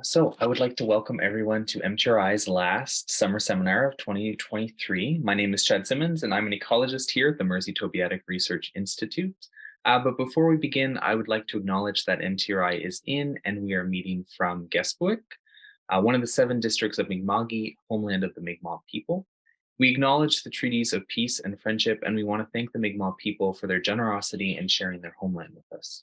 So I would like to welcome everyone to MTRI's last summer seminar of 2023. My name is Chad Simmons, and I'm an ecologist here at the Mersey Tobiatic Research Institute. But before we begin, I would like to acknowledge that MTRI is in and we are meeting from Guestwick, one of the 7 districts of Mi'kma'ki, homeland of the Mi'kmaq people. We acknowledge the treaties of peace and friendship, and we want to thank the Mi'kmaq people for their generosity in sharing their homeland with us.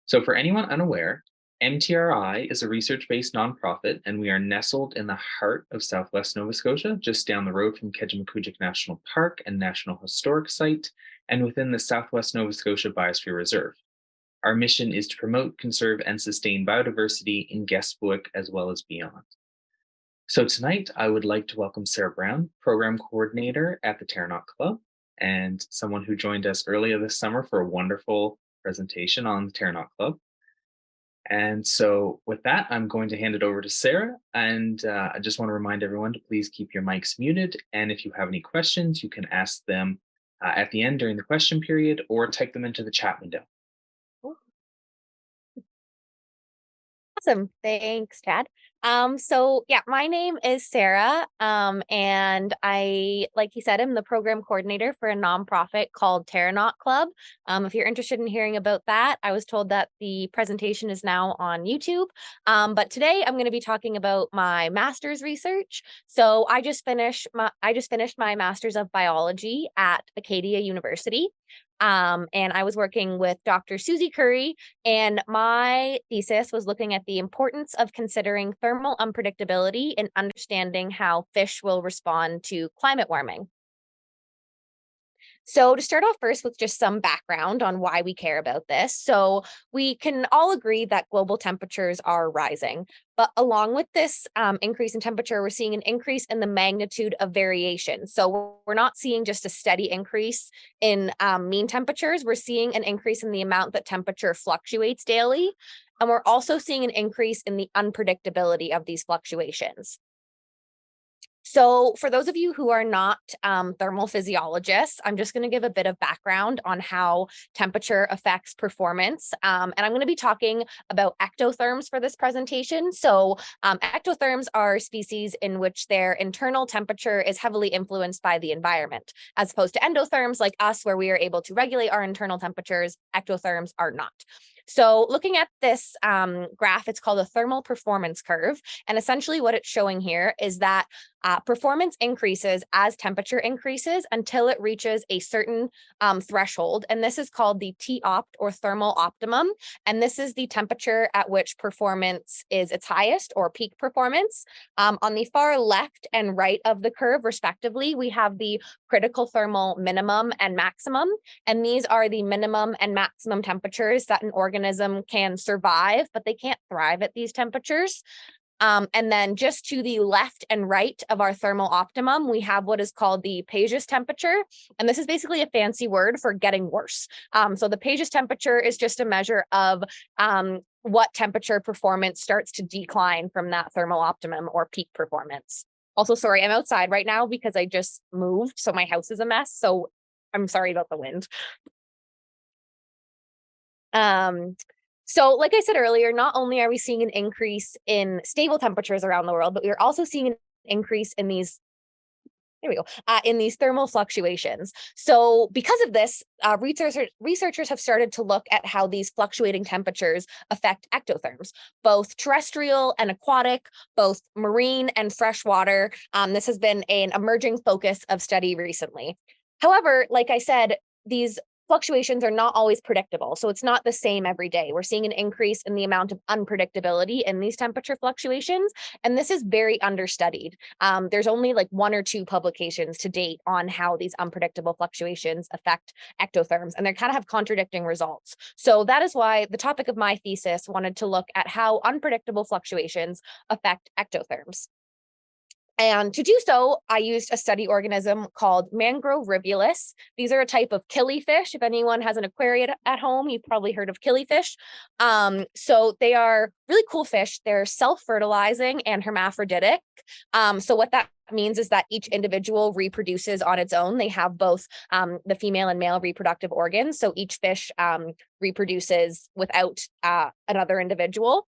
So, for anyone unaware, MTRI is a research based nonprofit, and we are nestled in the heart of Southwest Nova Scotia, just down the road from Kejimkujik National Park and National Historic Site, and within the Southwest Nova Scotia Biosphere Reserve. Our mission is to promote, conserve, and sustain biodiversity in Guestwick as well as beyond. So, tonight I would like to welcome Sarah Brown, Program Coordinator at the Terranaut Club, and someone who joined us earlier this summer for a wonderful presentation on the Terranaut Club. And so, with that, I'm going to hand it over to Sarah. And I just want to remind everyone to please keep your mics muted. And if you have any questions, you can ask them at the end during the question period or type them into the chat window. Awesome. Thanks, Chad. So yeah, my name is Sarah. And I, like you said, am the program coordinator for a nonprofit called Terranaut Club. If you're interested in hearing about that, I was told that the presentation is now on YouTube. But today I'm going to be talking about my master's research. So I just finished my master's of biology at Acadia University. And I was working with Dr. Susie Curry, and my thesis was looking at the importance of considering thermal unpredictability in understanding how fish will respond to climate warming. So to start off first with just some background on why we care about this. So we can all agree that global temperatures are rising, but along with this increase in temperature, we're seeing an increase in the magnitude of variation. So we're not seeing just a steady increase in mean temperatures. We're seeing an increase in the amount that temperature fluctuates daily. And we're also seeing an increase in the unpredictability of these fluctuations. So for those of you who are not thermal physiologists, I'm just going to give a bit of background on how temperature affects performance. And I'm going to be talking about ectotherms for this presentation. So ectotherms are species in which their internal temperature is heavily influenced by the environment, as opposed to endotherms like us, where we are able to regulate our internal temperatures. Ectotherms are not. So looking at this graph, it's called a thermal performance curve. And essentially what it's showing here is that performance increases as temperature increases until it reaches a certain threshold. And this is called the T-opt or thermal optimum. And this is the temperature at which performance is its highest or peak performance. On the far left and right of the curve, respectively, we have the critical thermal minimum and maximum. And these are the minimum and maximum temperatures that an organism can survive, but they can't thrive at these temperatures. And then just to the left and right of our thermal optimum, we have what is called the Page's temperature. And this is basically a fancy word for getting worse. So the Page's temperature is just a measure of what temperature performance starts to decline from that thermal optimum or peak performance. Also, sorry, I'm outside right now because I just moved, so my house is a mess. So I'm sorry about the wind. So like I said earlier, not only are we seeing an increase in stable temperatures around the world, but we're also seeing an increase in these, in these thermal fluctuations. So because of this, researchers have started to look at how these fluctuating temperatures affect ectotherms, both terrestrial and aquatic, both marine and freshwater. This has been an emerging focus of study recently. However, like I said, these fluctuations are not always predictable. So it's not the same every day. We're seeing an increase in the amount of unpredictability in these temperature fluctuations. And this is very understudied. There's only like 1 or 2 publications to date on how these unpredictable fluctuations affect ectotherms, and they kind of have contradicting results. So that is why the topic of my thesis wanted to look at how unpredictable fluctuations affect ectotherms. And to do so, I used a study organism called Mangrorivulus. These are a type of killifish. If anyone has an aquarium at home, you've probably heard of killifish. So they are really cool fish. They're self-fertilizing and hermaphroditic. So what that means is that each individual reproduces on its own. They have both the female and male reproductive organs. So each fish reproduces without another individual.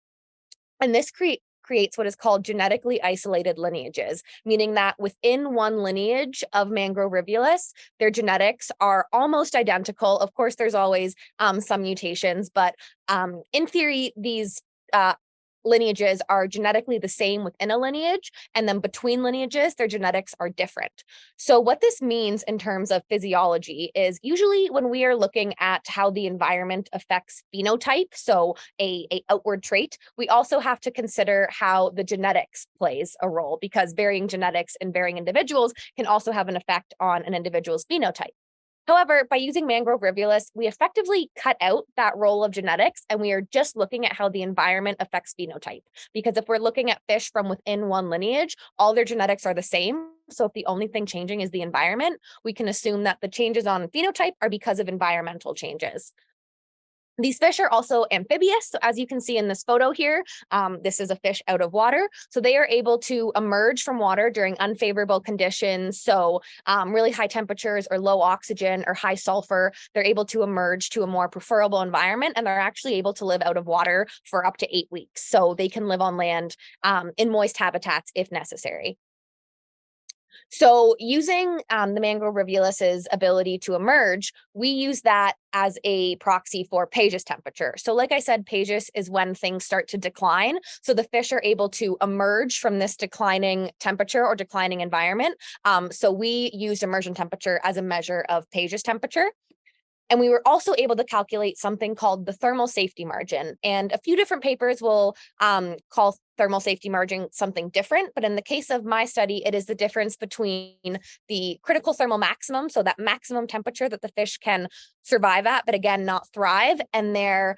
And this creates what is called genetically isolated lineages, meaning that within one lineage of Mangrorivulus, their genetics are almost identical. Of course, there's always some mutations, but in theory, these lineages are genetically the same within a lineage, and then between lineages, their genetics are different. So what this means in terms of physiology is usually when we are looking at how the environment affects phenotype, so a outward trait, we also have to consider how the genetics plays a role, because varying genetics in varying individuals can also have an effect on an individual's phenotype. However, by using Mangrorivulus, we effectively cut out that role of genetics, and we are just looking at how the environment affects phenotype. Because if we're looking at fish from within one lineage, all their genetics are the same. So if the only thing changing is the environment, we can assume that the changes on phenotype are because of environmental changes. These fish are also amphibious. So as you can see in this photo here, this is a fish out of water. So they are able to emerge from water during unfavorable conditions. So really high temperatures or low oxygen or high sulfur, they're able to emerge to a more preferable environment, and they're actually able to live out of water for up to 8 weeks. So they can live on land in moist habitats if necessary. So using the Mangrovivulus's ability to emerge, we use that as a proxy for Page's temperature. So like I said, Page's is when things start to decline. So the fish are able to emerge from this declining temperature or declining environment. So we used immersion temperature as a measure of Page's temperature. And we were also able to calculate something called the thermal safety margin. And a few different papers will call thermal safety margin something different. But in the case of my study, it is the difference between the critical thermal maximum, so that maximum temperature that the fish can survive at, but again, not thrive, and their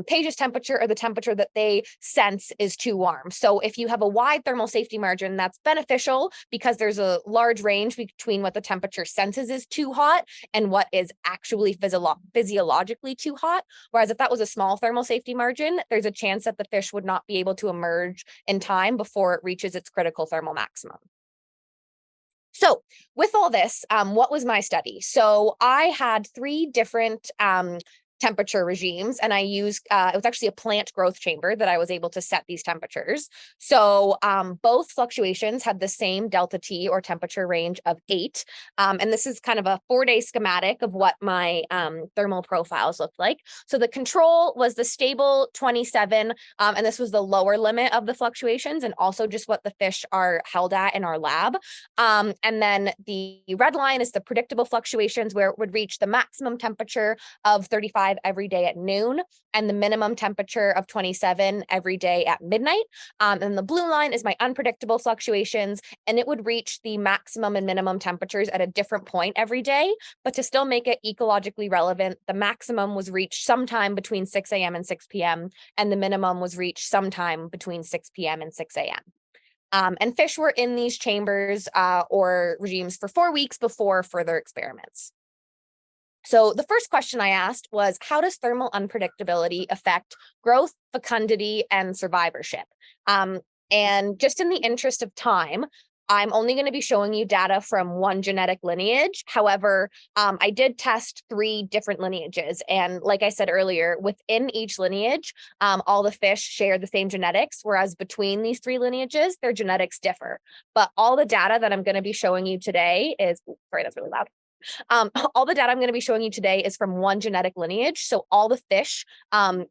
Page's temperature, or the temperature that they sense is too warm. So if you have a wide thermal safety margin, that's beneficial because there's a large range between what the temperature senses is too hot and what is actually physiologically too hot. Whereas if that was a small thermal safety margin, there's a chance that the fish would not be able to emerge in time before it reaches its critical thermal maximum. So with all this, what was my study? So I had 3 different temperature regimes, and I used, it was actually a plant growth chamber that I was able to set these temperatures. So both fluctuations had the same delta T, or temperature range, of 8. And this is kind of a 4-day schematic of what my thermal profiles looked like. So the control was the stable 27, and this was the lower limit of the fluctuations, and also just what the fish are held at in our lab. And then the red line is the predictable fluctuations, where it would reach the maximum temperature of 35 every day at noon, and the minimum temperature of 27 every day at midnight. And the blue line is my unpredictable fluctuations, and it would reach the maximum and minimum temperatures at a different point every day. But to still make it ecologically relevant, the maximum was reached sometime between 6 a.m. and 6 p.m., and the minimum was reached sometime between 6 p.m. and 6 a.m. And fish were in these chambers or regimes for 4 weeks before further experiments. So the first question I asked was, how does thermal unpredictability affect growth, fecundity, and survivorship? And just in the interest of time, I'm only going to be showing you data from one genetic lineage. However, I did test 3 different lineages. And like I said earlier, within each lineage, all the fish share the same genetics, whereas between these 3 lineages, their genetics differ. But all the data that I'm going to be showing you today is, sorry, that's really loud. All the data I'm going to be showing you today is from one genetic lineage. So all the fish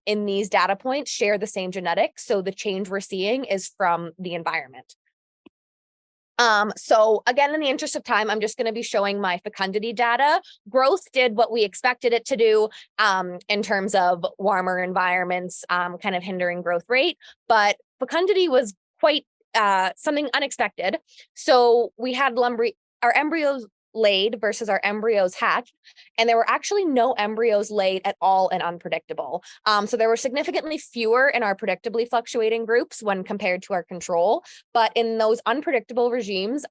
in these data points share the same genetics. So the change we're seeing is from the environment. So again, in the interest of time, I'm just going to be showing my fecundity data. Growth did what we expected it to do in terms of warmer environments, kind of hindering growth rate, but fecundity was quite something unexpected. So we had our embryos laid versus our embryos hatched, and there were actually no embryos laid at all in unpredictable. So there were significantly fewer in our predictably fluctuating groups when compared to our control, but in those unpredictable regimes,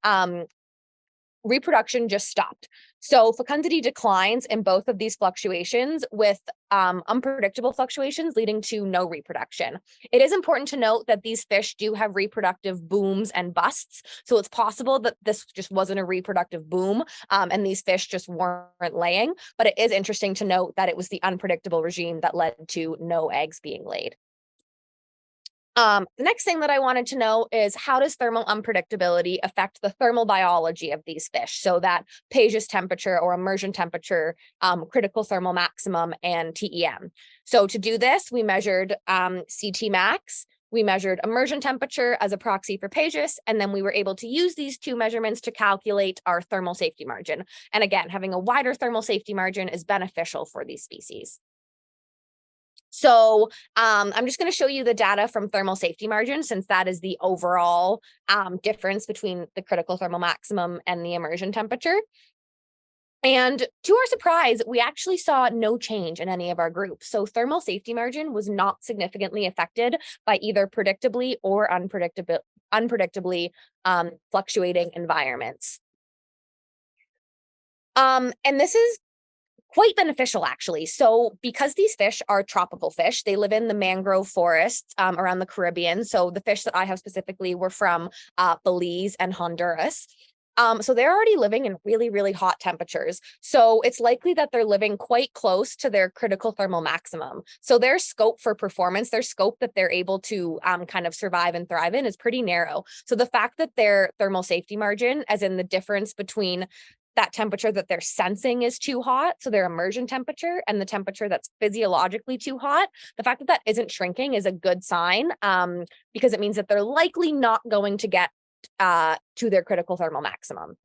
reproduction just stopped. So fecundity declines in both of these fluctuations, with unpredictable fluctuations leading to no reproduction. It is important to note that these fish do have reproductive booms and busts. So it's possible that this just wasn't a reproductive boom and these fish just weren't laying. But it is interesting to note that it was the unpredictable regime that led to no eggs being laid. The next thing that I wanted to know is how does thermal unpredictability affect the thermal biology of these fish? So that Page's temperature or immersion temperature, critical thermal maximum, and TEM. So to do this, we measured CT max, we measured immersion temperature as a proxy for Page's, and then we were able to use these two measurements to calculate our thermal safety margin. And again, having a wider thermal safety margin is beneficial for these species. So I'm just going to show you the data from thermal safety margin, since that is the overall difference between the critical thermal maximum and the immersion temperature. And to our surprise, we actually saw no change in any of our groups. So thermal safety margin was not significantly affected by either predictably or unpredictably fluctuating environments. And this is quite beneficial, actually. So because these fish are tropical fish, they live in the mangrove forests around the Caribbean. So the fish that I have specifically were from Belize and Honduras. So they're already living in really, really hot temperatures. So it's likely that they're living quite close to their critical thermal maximum. So their scope for performance, their scope that they're able to kind of survive and thrive in, is pretty narrow. So the fact that their thermal safety margin, as in the difference between that temperature that they're sensing is too hot, so their immersion temperature, and the temperature that's physiologically too hot, the fact that that isn't shrinking is a good sign, because it means that they're likely not going to get to their critical thermal maximum.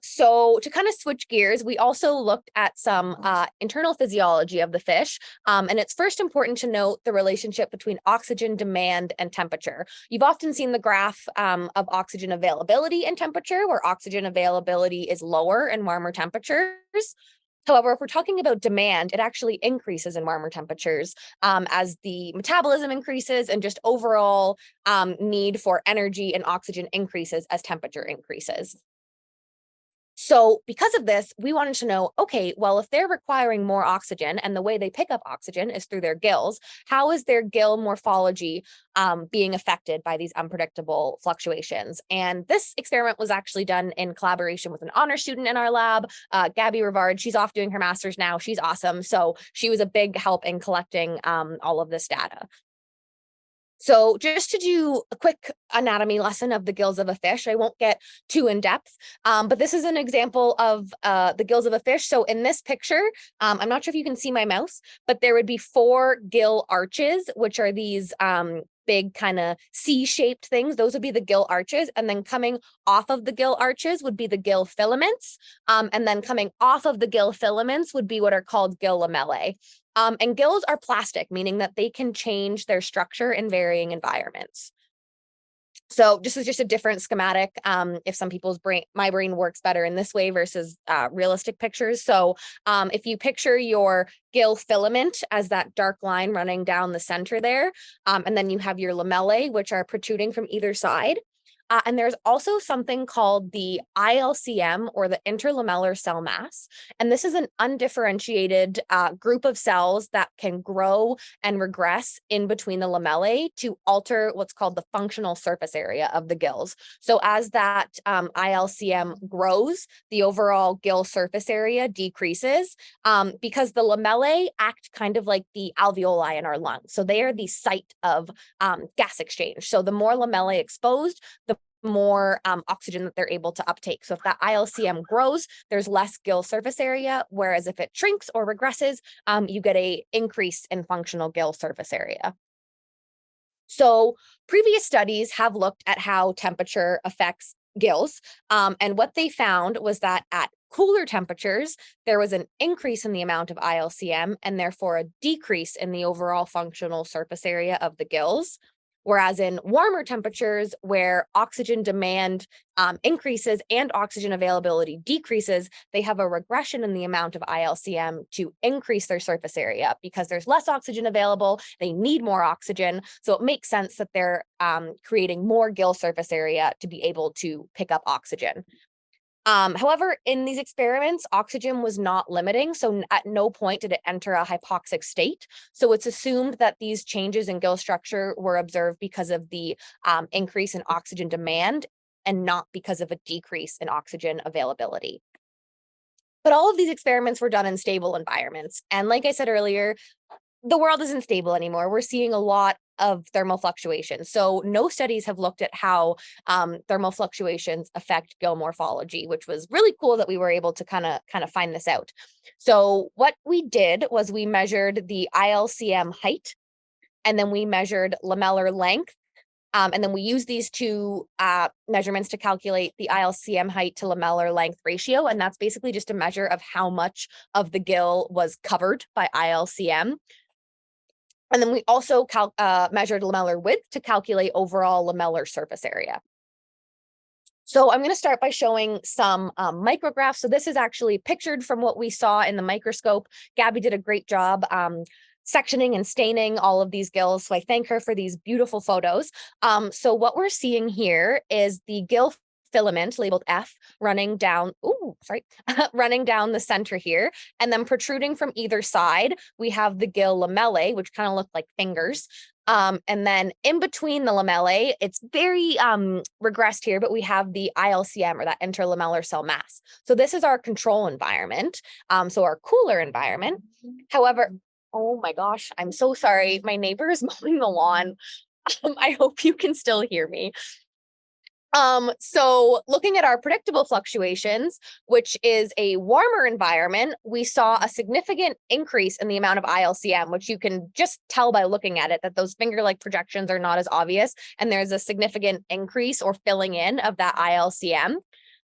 So to kind of switch gears, we also looked at some internal physiology of the fish. And it's first important to note the relationship between oxygen demand and temperature. You've often seen the graph of oxygen availability and temperature, where oxygen availability is lower in warmer temperatures. However, if we're talking about demand, it actually increases in warmer temperatures as the metabolism increases, and just overall need for energy and oxygen increases as temperature increases. So because of this, we wanted to know, okay, well, if they're requiring more oxygen and the way they pick up oxygen is through their gills, how is their gill morphology being affected by these unpredictable fluctuations? And this experiment was actually done in collaboration with an honor student in our lab, Gabby Rivard. She's off doing her master's now. She's awesome. So she was a big help in collecting all of this data. So just to do a quick anatomy lesson of the gills of a fish, I won't get too in depth, but this is an example of the gills of a fish. So in this picture, I'm not sure if you can see my mouse, but there would be 4 gill arches, which are these big kind of C-shaped things. Those would be the gill arches. And then coming off of the gill arches would be the gill filaments. And then coming off of the gill filaments would be what are called gill lamellae. And gills are plastic, meaning that they can change their structure in varying environments. So this is just a different schematic. If some people's my brain works better in this way versus realistic pictures. So if you picture your gill filament as that dark line running down the center there, and then you have your lamellae, which are protruding from either side. And there's also something called the ILCM, or the interlamellar cell mass. And this is an undifferentiated group of cells that can grow and regress in between the lamellae to alter what's called the functional surface area of the gills. So as that ILCM grows, the overall gill surface area decreases because the lamellae act kind of like the alveoli in our lungs. So they are the site of gas exchange. So the more lamellae exposed, the more oxygen that they're able to uptake. So if that ILCM grows, there's less gill surface area, whereas if it shrinks or regresses, you get an increase in functional gill surface area. So previous studies have looked at how temperature affects gills, and what they found was that at cooler temperatures, there was an increase in the amount of ILCM and therefore a decrease in the overall functional surface area of the gills. Whereas in warmer temperatures, where oxygen demand increases and oxygen availability decreases, they have a regression in the amount of ILCM to increase their surface area because there's less oxygen available. They need more oxygen. So it makes sense that they're creating more gill surface area to be able to pick up oxygen. However, in these experiments, oxygen was not limiting, so at no point did it enter a hypoxic state. So it's assumed that these changes in gill structure were observed because of the increase in oxygen demand and not because of a decrease in oxygen availability. But all of these experiments were done in stable environments. And like I said earlier, the world isn't stable anymore. We're seeing a lot of thermal fluctuations. So no studies have looked at how thermal fluctuations affect gill morphology, which was really cool that we were able to kind of find this out. So what we did was we measured the ILCM height, and then we measured lamellar length. And then we use these two measurements to calculate the ILCM height to lamellar length ratio. And that's basically just a measure of how much of the gill was covered by ILCM. And then we also measured lamellar width to calculate overall lamellar surface area. So I'm going to start by showing some micrographs. So this is actually pictured from what we saw in the microscope. Gabby did a great job sectioning and staining all of these gills. So I thank her for these beautiful photos. So what we're seeing here is the gill filament labeled F running down, running down the center here. And then protruding from either side, we have the gill lamellae, which kind of look like fingers. And then in between the lamellae, it's very regressed here, but we have the ILCM, or that interlamellar cell mass. So this is our control environment, so our cooler environment. However, oh my gosh, I'm so sorry. My neighbor is mowing the lawn. I hope you can still hear me. So looking at our predictable fluctuations, which is a warmer environment, we saw a significant increase in the amount of ILCM, which you can just tell by looking at it, that those finger-like projections are not as obvious, and there's a significant increase or filling in of that ILCM.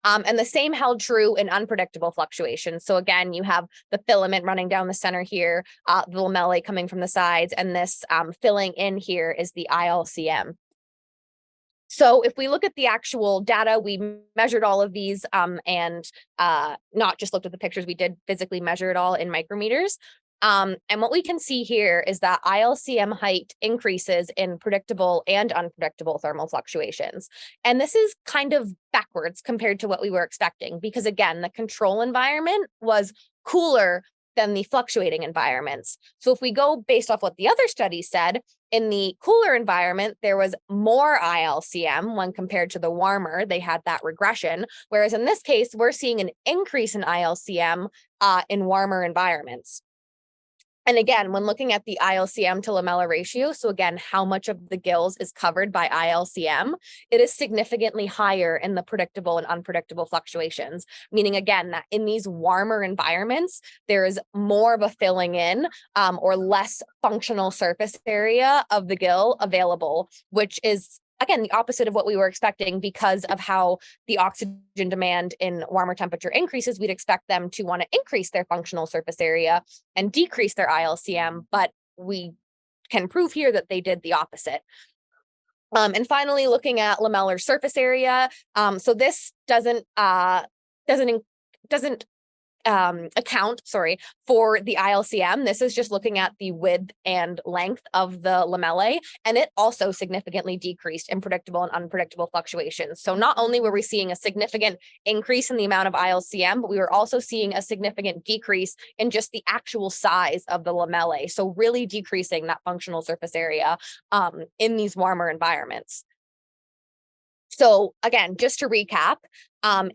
And the same held true in unpredictable fluctuations. So again, you have the filament running down the center here, the lamellae coming from the sides, and this filling in here is the ILCM. So if we look at the actual data, we measured all of these and not just looked at the pictures, we did physically measure it all in micrometers. And what we can see here is that ILCM height increases in predictable and unpredictable thermal fluctuations. And this is kind of backwards compared to what we were expecting, because again, the control environment was cooler than the fluctuating environments. So if we go based off what the other studies said, in the cooler environment, there was more ILCM when compared to the warmer. They had that regression. Whereas in this case, we're seeing an increase in ILCM in warmer environments. And again, when looking at the ILCM to lamellar ratio, so again, how much of the gills is covered by ILCM, it is significantly higher in the predictable and unpredictable fluctuations, meaning again, that in these warmer environments, there is more of a filling in or less functional surface area of the gill available, which is again, the opposite of what we were expecting. Because of how the oxygen demand in warmer temperature increases, we'd expect them to want to increase their functional surface area and decrease their ILCM, but we can prove here that they did the opposite. And finally, looking at lamellar surface area. So this doesn't account, for the ILCM. This is just looking at the width and length of the lamellae, and it also significantly decreased in predictable and unpredictable fluctuations. So not only were we seeing a significant increase in the amount of ILCM, but we were also seeing a significant decrease in just the actual size of the lamellae. So really decreasing that functional surface area in these warmer environments. So again, just to recap,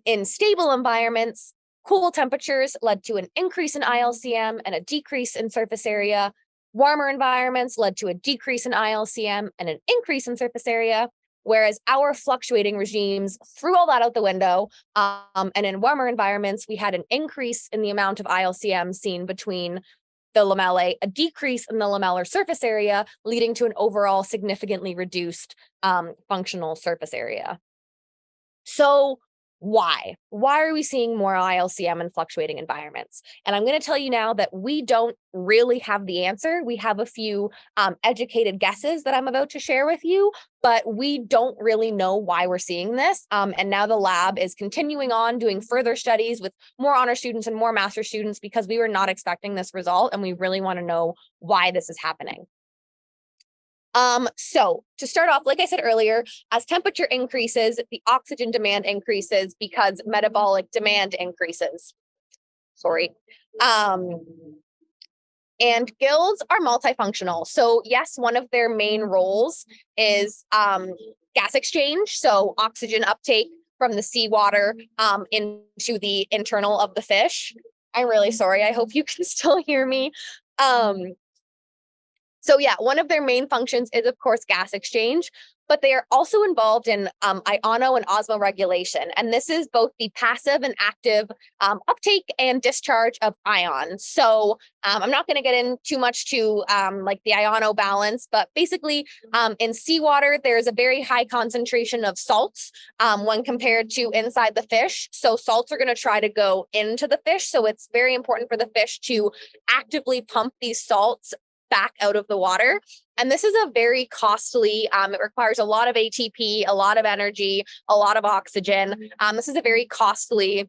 in stable environments, cool temperatures led to an increase in ILCM and a decrease in surface area. Warmer environments led to a decrease in ILCM and an increase in surface area, whereas our fluctuating regimes threw all that out the window. And in warmer environments, we had an increase in the amount of ILCM seen between the lamellae, a decrease in the lamellar surface area, leading to an overall significantly reduced functional surface area. So why? Why are we seeing more ILCM in fluctuating environments? And I'm going to tell you now that we don't really have the answer. We have a few educated guesses that I'm about to share with you, but we don't really know why we're seeing this. And now the lab is continuing on doing further studies with more honor students and more master students, because we were not expecting this result, and we really want to know why this is happening. So to start off, like I said earlier, as temperature increases, the oxygen demand increases because metabolic demand increases. And gills are multifunctional. So yes, one of their main roles is gas exchange. So oxygen uptake from the seawater into the internal of the fish. I'm really sorry. I hope you can still hear me. So yeah, one of their main functions is, of course, gas exchange, but they are also involved in iono and osmoregulation. And this is both the passive and active uptake and discharge of ions. So I'm not going to get in too much to like the iono balance, but basically in seawater, there's a very high concentration of salts when compared to inside the fish. So salts are going to try to go into the fish. So it's very important for the fish to actively pump these salts back out of the water. And this is a very costly, it requires a lot of ATP, a lot of energy, a lot of oxygen. This is a very costly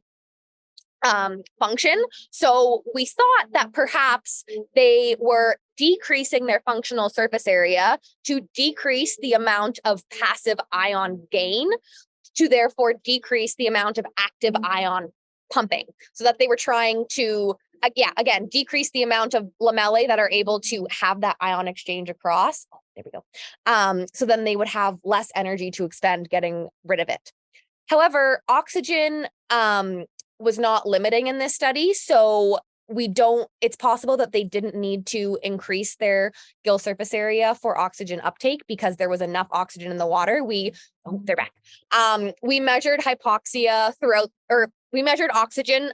function. So we thought that perhaps they were decreasing their functional surface area to decrease the amount of passive ion gain, to therefore decrease the amount of active ion pumping, so that they were trying to again, decrease the amount of lamellae that are able to have that ion exchange across. Oh, there we go. So then they would have less energy to expend getting rid of it. However, oxygen was not limiting in this study. So it's possible that they didn't need to increase their gill surface area for oxygen uptake because there was enough oxygen in the water. They're back. We measured hypoxia we measured oxygen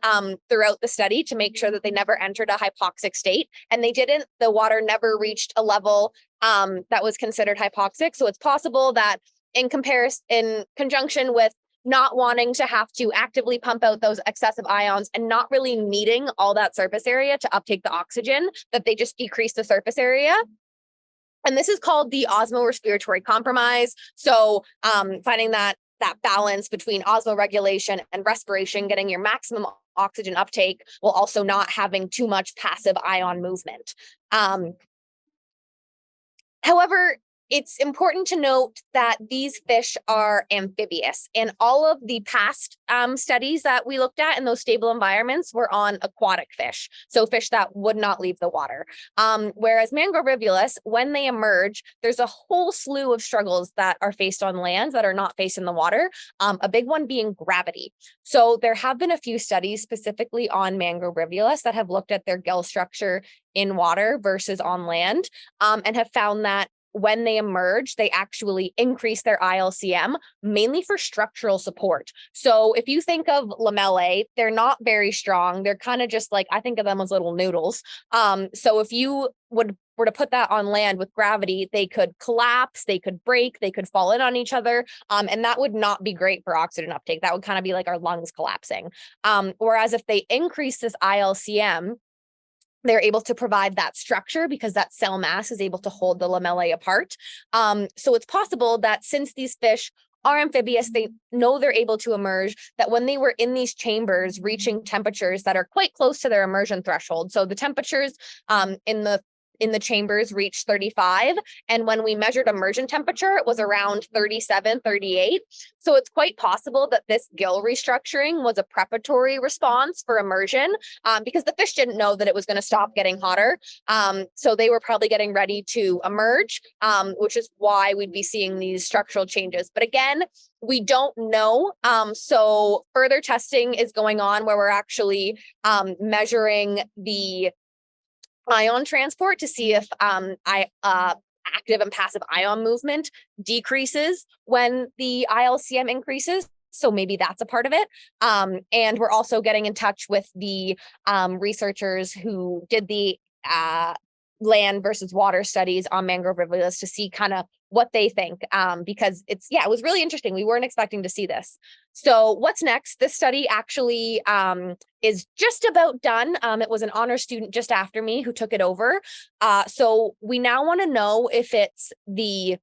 throughout the study to make sure that they never entered a hypoxic state, and they didn't. The water never reached a level that was considered hypoxic. So it's possible that in conjunction with not wanting to have to actively pump out those excessive ions and not really needing all that surface area to uptake the oxygen, that they just decrease the surface area. And this is called the osmorespiratory compromise. So finding that balance between osmoregulation and respiration, getting your maximum oxygen uptake while also not having too much passive ion movement. However, it's important to note that these fish are amphibious. And all of the past studies that we looked at in those stable environments were on aquatic fish, so fish that would not leave the water. Whereas Mangrorivulus, when they emerge, there's a whole slew of struggles that are faced on land that are not faced in the water, a big one being gravity. So there have been a few studies specifically on Mangrorivulus that have looked at their gill structure in water versus on land, and have found that when they emerge, they actually increase their ILCM, mainly for structural support. So if you think of lamellae, they're not very strong. They're kind of just like, I think of them as little noodles. So if you were to put that on land with gravity, they could collapse, they could break, they could fall in on each other. And that would not be great for oxygen uptake. That would kind of be like our lungs collapsing. Whereas if they increase this ILCM, they're able to provide that structure because that cell mass is able to hold the lamellae apart. So it's possible that since these fish are amphibious, they know they're able to emerge, that when they were in these chambers reaching temperatures that are quite close to their immersion threshold. So the temperatures in the chambers reached 35. And when we measured immersion temperature, it was around 37, 38. So it's quite possible that this gill restructuring was a preparatory response for immersion, because the fish didn't know that it was going to stop getting hotter. So they were probably getting ready to emerge, which is why we'd be seeing these structural changes. But again, we don't know. So further testing is going on where we're actually measuring the ion transport to see if active and passive ion movement decreases when the ILCM increases. So maybe that's a part of it. And we're also getting in touch with the researchers who did the land versus water studies on Mangrorivulus to see kind of what they think, because it was really interesting. We weren't expecting to see this. So what's next? This study actually is just about done. It was an honor student just after me who took it over. So we now want to know if it's the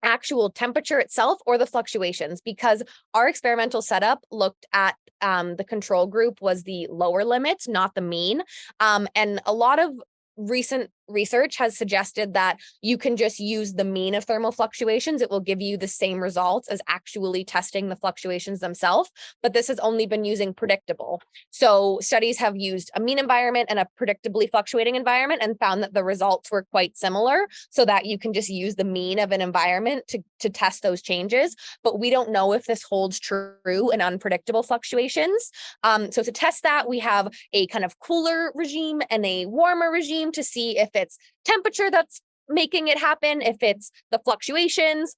actual temperature itself or the fluctuations, because our experimental setup looked at the control group was the lower limit, not the mean. And a lot of recent research has suggested that you can just use the mean of thermal fluctuations. It will give you the same results as actually testing the fluctuations themselves, but this has only been using predictable. So studies have used a mean environment and a predictably fluctuating environment and found that the results were quite similar, so that you can just use the mean of an environment to test those changes. But we don't know if this holds true in unpredictable fluctuations. So to test that, we have a kind of cooler regime and a warmer regime to see if it's temperature that's making it happen, if it's the fluctuations.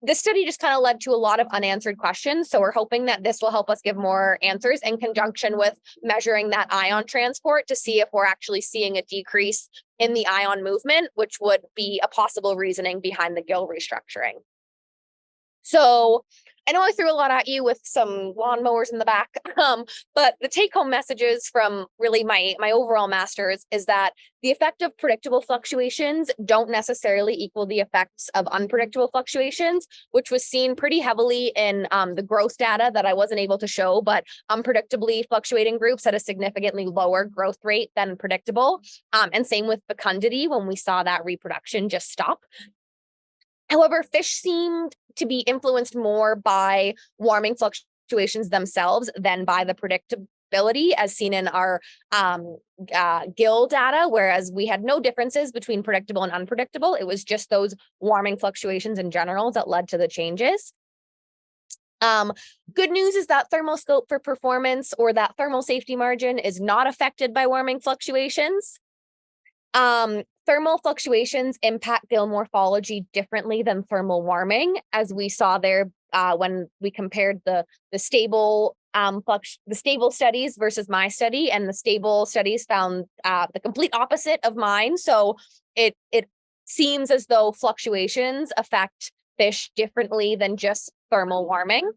This study just kind of led to a lot of unanswered questions. So we're hoping that this will help us give more answers in conjunction with measuring that ion transport to see if we're actually seeing a decrease in the ion movement, which would be a possible reasoning behind the gill restructuring. So I know I threw a lot at you with some lawnmowers in the back, but the take-home messages from really my overall master's is that the effect of predictable fluctuations don't necessarily equal the effects of unpredictable fluctuations, which was seen pretty heavily in the growth data that I wasn't able to show, but unpredictably fluctuating groups had a significantly lower growth rate than predictable. And same with fecundity when we saw that reproduction just stop. However, fish seemed to be influenced more by warming fluctuations themselves than by the predictability as seen in our gill data, whereas we had no differences between predictable and unpredictable. It was just those warming fluctuations in general that led to the changes. Good news is that thermal scope for performance, or that thermal safety margin, is not affected by warming fluctuations. Thermal fluctuations impact gill morphology differently than thermal warming, as we saw there when we compared the stable studies versus my study, and the stable studies found the complete opposite of mine. So it seems as though fluctuations affect fish differently than just thermal warming,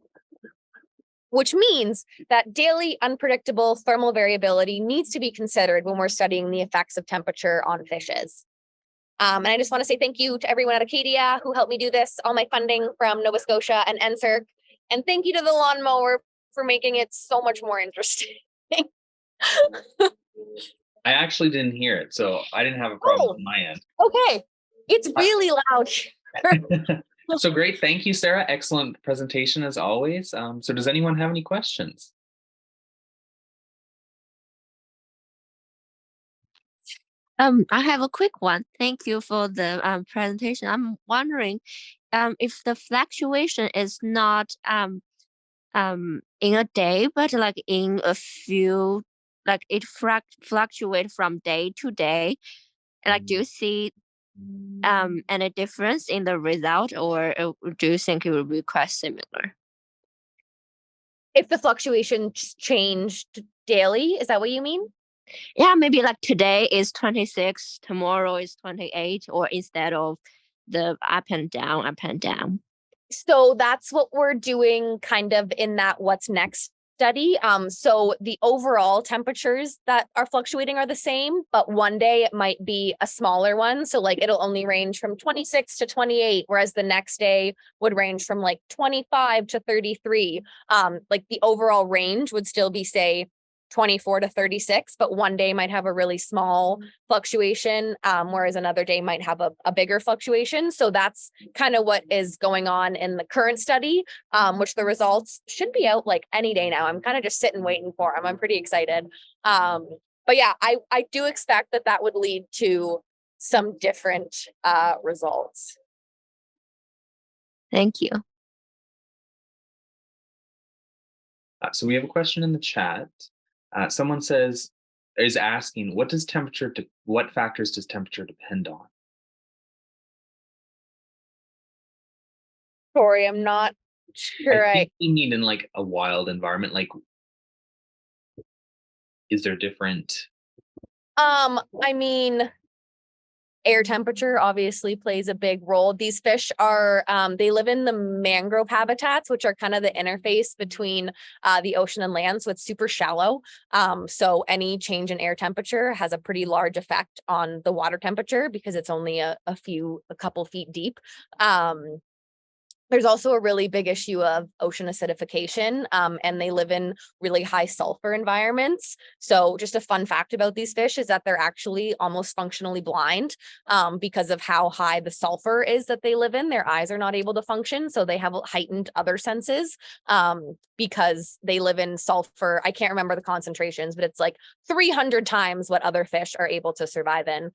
which means that daily unpredictable thermal variability needs to be considered when we're studying the effects of temperature on fishes. And I just want to say thank you to everyone at Acadia who helped me do this, all my funding from Nova Scotia and NSERC, and thank you to the lawnmower for making it so much more interesting. I actually didn't hear it, so I didn't have a problem on my end. Okay. It's really loud. So great. Thank you, Sarah. Excellent presentation as always. So does anyone have any questions? I have a quick one. Thank you for the presentation. I'm wondering if the fluctuation is not in a day, but like in a few, like it fluctuate from day to day. Like, do you see any difference in the result, or do you think it will be quite similar? If the fluctuations changed daily, is that what you mean? Yeah, maybe like today is 26, tomorrow is 28, or instead of the up and down, up and down. So that's what we're doing kind of in that what's next study. So the overall temperatures that are fluctuating are the same, but one day it might be a smaller one. So like it'll only range from 26 to 28, whereas the next day would range from like 25 to 33. Like the overall range would still be, say, 24 to 36, but one day might have a really small fluctuation, whereas another day might have a bigger fluctuation. So that's kind of what is going on in the current study, which the results should be out like any day now. I'm kind of just sitting waiting for them. I'm pretty excited. But yeah, I do expect that would lead to some different results. Thank you. So we have a question in the chat. Someone is asking, what factors does temperature depend on? Sorry, I'm not sure. I think you mean in like a wild environment, like is there different? I mean, air temperature obviously plays a big role. These fish are, they live in the mangrove habitats, which are kind of the interface between the ocean and land. So it's super shallow. So any change in air temperature has a pretty large effect on the water temperature because it's only a couple feet deep. There's also a really big issue of ocean acidification, and they live in really high sulfur environments. So just a fun fact about these fish is that they're actually almost functionally blind because of how high the sulfur is that they live in. Their eyes are not able to function, so they have heightened other senses because they live in sulfur. I can't remember the concentrations, but it's like 300 times what other fish are able to survive in.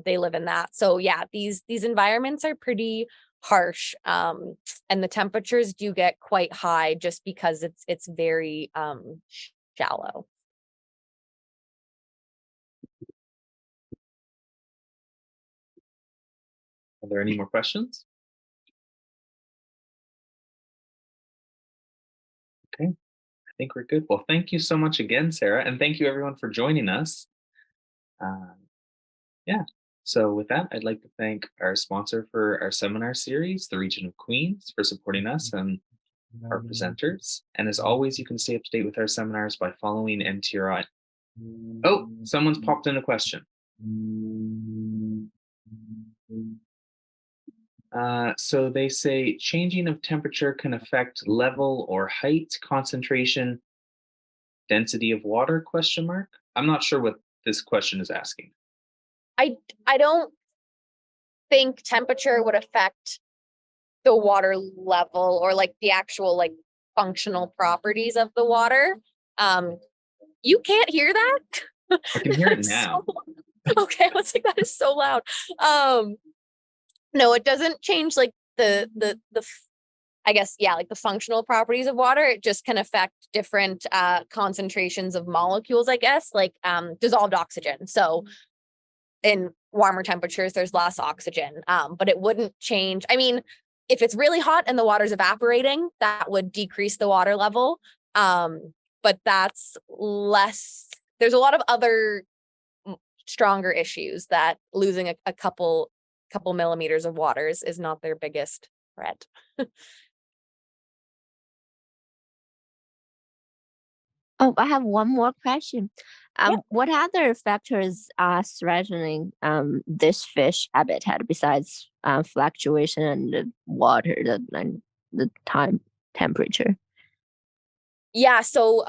They live in that. So yeah, these environments are pretty harsh, and the temperatures do get quite high just because it's very shallow. Are there any more questions? Okay, I think we're good. Well, thank you so much again, Sarah, and thank you everyone for joining us. Um, yeah. So with that, I'd like to thank our sponsor for our seminar series, the Region of Queens, for supporting us and our presenters. And as always, you can stay up to date with our seminars by following MTRI. Oh, someone's popped in a question. So they say changing of temperature can affect level or height, concentration, density of water, question mark. I'm not sure what this question is asking. I don't think temperature would affect the water level or like the actual like functional properties of the water. Um, you can't hear that? I can hear it So now. okay, I was like, that is so loud. Um, no, it doesn't change like I guess, yeah, like the functional properties of water. It just can affect different concentrations of molecules, I guess, like dissolved oxygen. So in warmer temperatures, there's less oxygen, but it wouldn't change. I mean, if it's really hot and the water's evaporating, that would decrease the water level. But that's less. There's a lot of other stronger issues that losing a couple millimeters of waters is not their biggest threat. Oh, I have one more question. Yeah. What other factors are threatening this fish habitat besides fluctuation and the water, and the time temperature? Yeah, so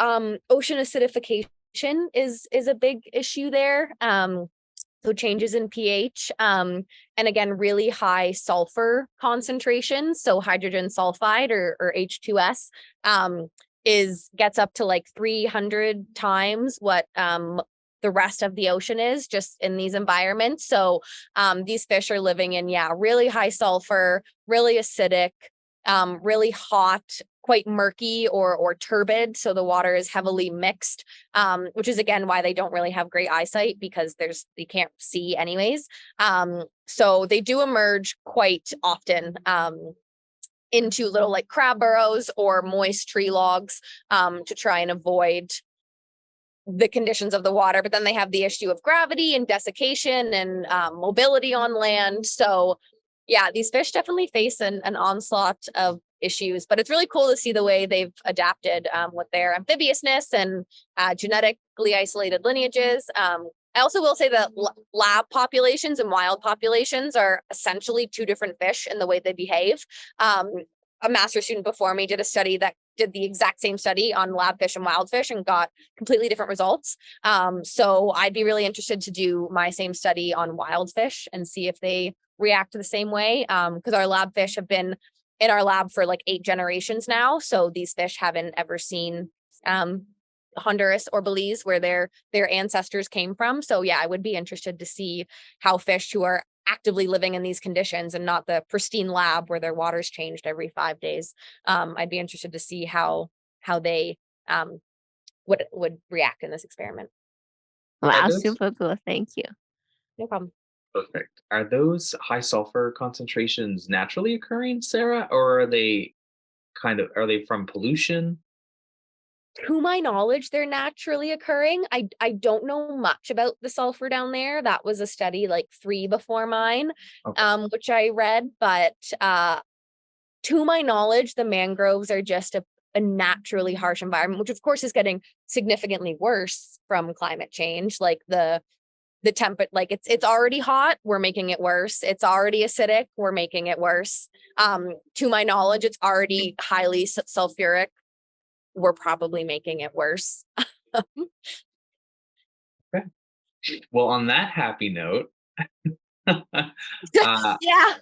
ocean acidification is a big issue there. So changes in pH, and again, really high sulfur concentrations. So hydrogen sulfide or H2S is gets up to like 300 times what the rest of the ocean is just in these environments. So these fish are living in, yeah, really high sulfur, really acidic, really hot, quite murky or turbid. So the water is heavily mixed, which is again why they don't really have great eyesight because they can't see anyways. So they do emerge quite often into little like crab burrows or moist tree logs to try and avoid the conditions of the water. But then they have the issue of gravity and desiccation and mobility on land. So yeah, these fish definitely face an onslaught of issues, but it's really cool to see the way they've adapted with their amphibiousness and genetically isolated lineages. I also will say that lab populations and wild populations are essentially two different fish in the way they behave. A master student before me did a study that did the exact same study on lab fish and wild fish and got completely different results. So I'd be really interested to do my same study on wild fish and see if they react the same way. Because our lab fish have been in our lab for like 8 generations now. So these fish haven't ever seen Honduras or Belize where their ancestors came from. So yeah, I would be interested to see how fish who are actively living in these conditions and not the pristine lab where their water's changed every 5 days. I'd be interested to see how they would react in this experiment. Are Wow, those super cool. Thank you. No problem. perfect? Are those high sulfur concentrations naturally occurring, Sarah, or are they from pollution? To my knowledge, they're naturally occurring. I don't know much about the sulfur down there. That was a study like 3 before mine, Okay. which I read. But to my knowledge, the mangroves are just a naturally harsh environment, which of course is getting significantly worse from climate change. Like the temp, like it's already hot, we're making it worse. It's already acidic, we're making it worse. To my knowledge, it's already highly sulfuric, we're probably making it worse. Okay. Well, on that happy note, uh, Yeah.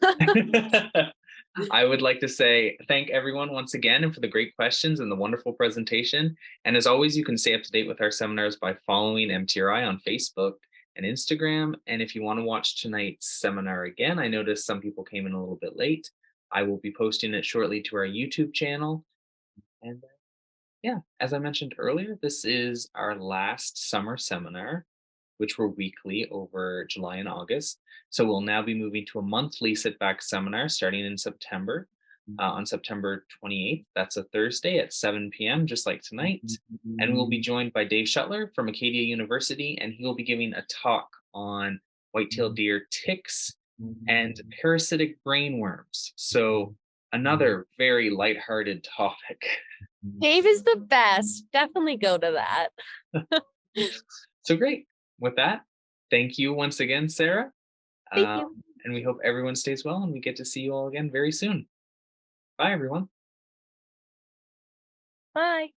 I would like to say thank everyone once again and for the great questions and the wonderful presentation. And as always, you can stay up to date with our seminars by following MTRI on Facebook and Instagram. And if you want to watch tonight's seminar again, I noticed some people came in a little bit late. I will be posting it shortly to our YouTube channel. And yeah, as I mentioned earlier, this is our last summer seminar. which were weekly over July and August. So we'll now be moving to a monthly sit back seminar starting in September. On September 28th, that's a Thursday at 7 p.m., just like tonight. And we'll be joined by Dave Shuttler from Acadia University, and he will be giving a talk on white-tailed deer ticks and parasitic brain worms. So another very lighthearted topic. Dave is the best. Definitely go to that. So great. With that, thank you once again, Sarah. Thank Um, you. and we hope everyone stays well and we get to see you all again very soon. Bye, everyone. Bye.